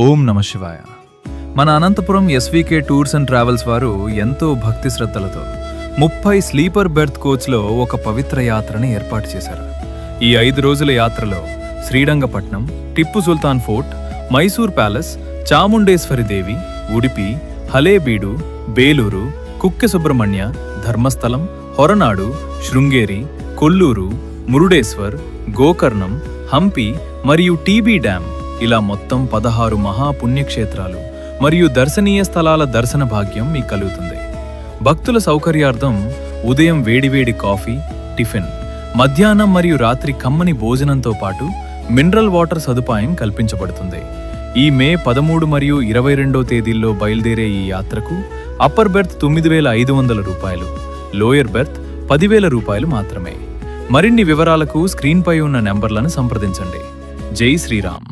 ఓం నమ శివాయ. మన Anantapuram SVK tours and travels వారు ఎంతో భక్తి శ్రద్ధలతో 30 స్లీపర్ బెర్త్ కోచ్లో ఒక పవిత్ర యాత్రని ఏర్పాటు చేశారు. ఈ 5 రోజుల యాత్రలో శ్రీరంగపట్నం, టిప్పు సుల్తాన్ ఫోర్ట్, మైసూర్ ప్యాలెస్, చాముండేశ్వరి దేవి, ఉడిపి, హలేబీడు, బేలూరు, కుక్కె సుబ్రహ్మణ్య, ధర్మస్థలం, హొరనాడు, శృంగేరి, కొల్లూరు, మురుడేశ్వర్, గోకర్ణం, హంపి మరియు టీబీ డ్యామ్ ఇలా మొత్తం 16 మహాపుణ్యక్షేత్రాలు మరియు దర్శనీయ స్థలాల దర్శన భాగ్యం మీకు కలుగుతుంది. భక్తుల సౌకర్యార్థం ఉదయం వేడివేడి కాఫీ, టిఫిన్, మధ్యాహ్నం మరియు రాత్రి కమ్మని భోజనంతో పాటు మినరల్ వాటర్ సదుపాయం కల్పించబడుతుంది. ఈ మే 13 మరియు 22 తేదీల్లో బయలుదేరే ఈ యాత్రకు అప్పర్ బెర్త్ 9,500 రూపాయలు, లోయర్ బెర్త్ 10,000 రూపాయలు మాత్రమే. మరిన్ని వివరాలకు స్క్రీన్పై ఉన్న నెంబర్లను సంప్రదించండి. జై శ్రీరామ్.